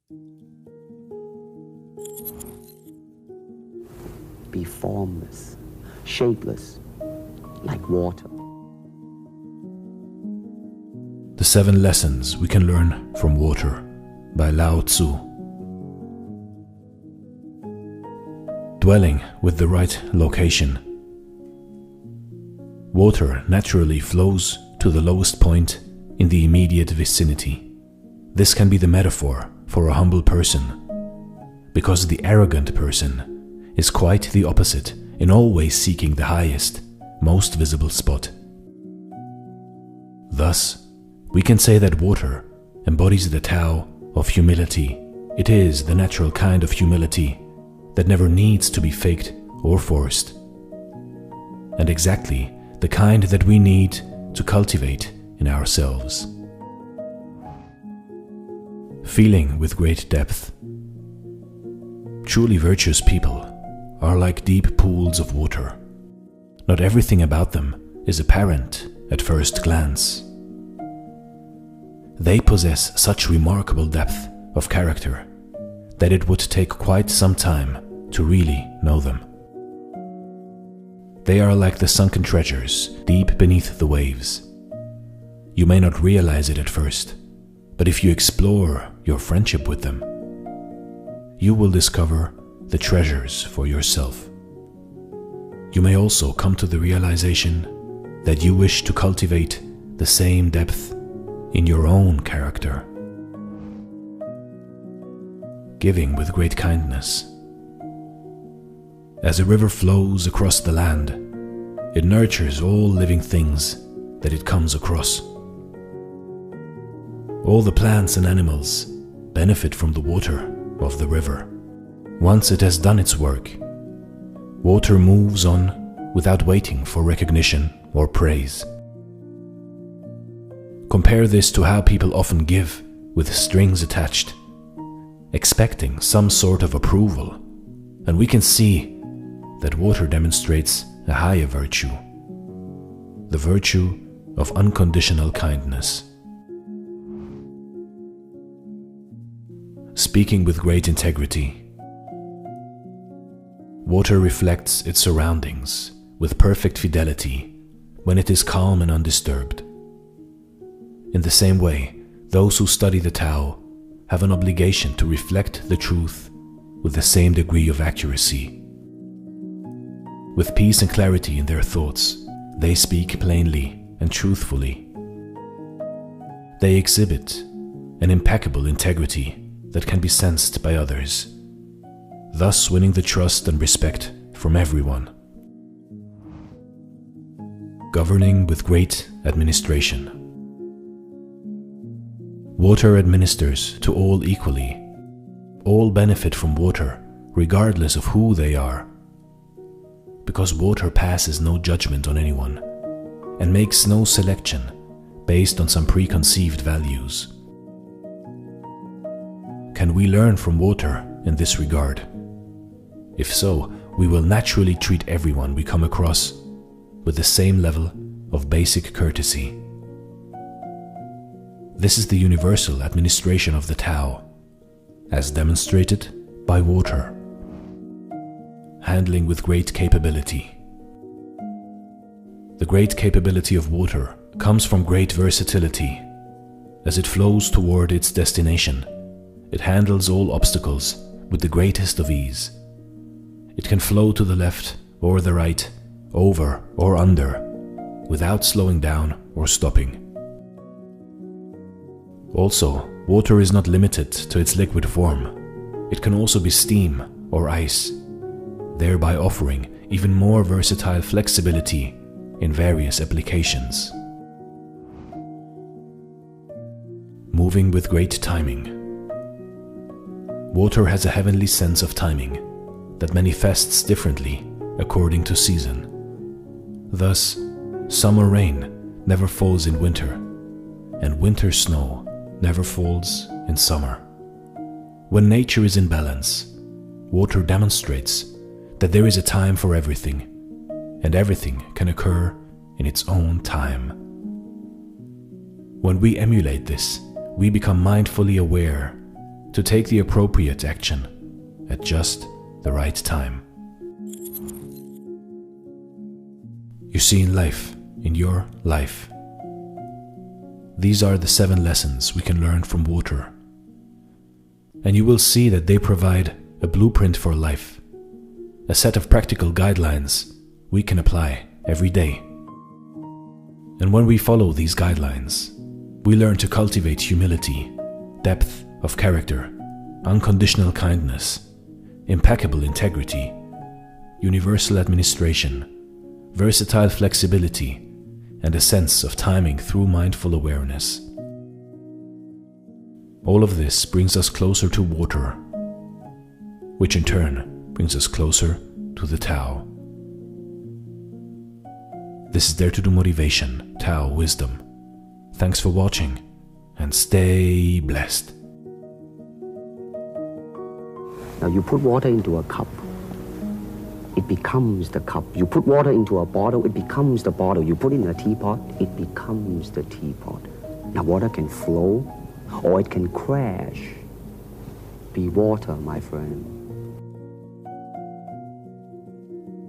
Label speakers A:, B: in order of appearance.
A: Be formless, shapeless, like water.
B: The 7 Lessons We Can Learn from Water by Lao Tzu. Dwelling with the right location. Water naturally flows to the lowest point in the immediate vicinity. This can be the metaphor for a humble person, because the arrogant person is quite the opposite in always seeking the highest, most visible spot. Thus, we can say that water embodies the Tao of humility. It is the natural kind of humility that never needs to be faked or forced, and exactly the kind that we need to cultivate in ourselves. Feeling with great depth. Truly virtuous people are like deep pools of water. Not everything about them is apparent at first glance. They possess such remarkable depth of character that it would take quite some time to really know them. They are like the sunken treasures deep beneath the waves. You may not realize it at first, but if you explore your friendship with them, you will discover the treasures for yourself. You may also come to the realization that you wish to cultivate the same depth in your own character. Giving with great kindness. As a river flows across the land, it nurtures all living things that it comes across. All the plants and animals benefit from the water of the river. Once it has done its work, water moves on without waiting for recognition or praise. Compare this to how people often give with strings attached, expecting some sort of approval, and we can see that water demonstrates a higher virtue, the virtue of unconditional kindness. Speaking with great integrity. Water reflects its surroundings with perfect fidelity when it is calm and undisturbed. In the same way, those who study the Tao have an obligation to reflect the truth with the same degree of accuracy. With peace and clarity in their thoughts, they speak plainly and truthfully. They exhibit an impeccable integrity that can be sensed by others, thus winning the trust and respect from everyone. Governing with great administration. Water administers to all equally. All benefit from water, regardless of who they are, because water passes no judgment on anyone and makes no selection based on some preconceived values. Can we learn from water in this regard? If so, we will naturally treat everyone we come across with the same level of basic courtesy. This is the universal administration of the Tao, as demonstrated by water. Handling with great capability. The great capability of water comes from great versatility. As it flows toward its destination, it handles all obstacles with the greatest of ease. It can flow to the left or the right, over or under, without slowing down or stopping. Also, water is not limited to its liquid form. It can also be steam or ice, thereby offering even more versatile flexibility in various applications. Moving with great timing. Water has a heavenly sense of timing that manifests differently according to season. Thus, summer rain never falls in winter, and winter snow never falls in summer. When nature is in balance, water demonstrates that there is a time for everything, and everything can occur in its own time. When we emulate this, we become mindfully aware to take the appropriate action at just the right time. You see, in life, in your life, these are the 7 lessons we can learn from water. And you will see that they provide a blueprint for life, a set of practical guidelines we can apply every day. And when we follow these guidelines, we learn to cultivate humility, depth of character, unconditional kindness, impeccable integrity, universal administration, versatile flexibility, and a sense of timing through mindful awareness. All of this brings us closer to water, which in turn brings us closer to the Tao. This is Dare to Do Motivation, Tao Wisdom. Thanks for watching, and stay blessed.
A: Now you put water into a cup, it becomes the cup. You put water into a bottle, it becomes the bottle. You put it in a teapot, it becomes the teapot. Now water can flow, or it can crash. Be water, my friend.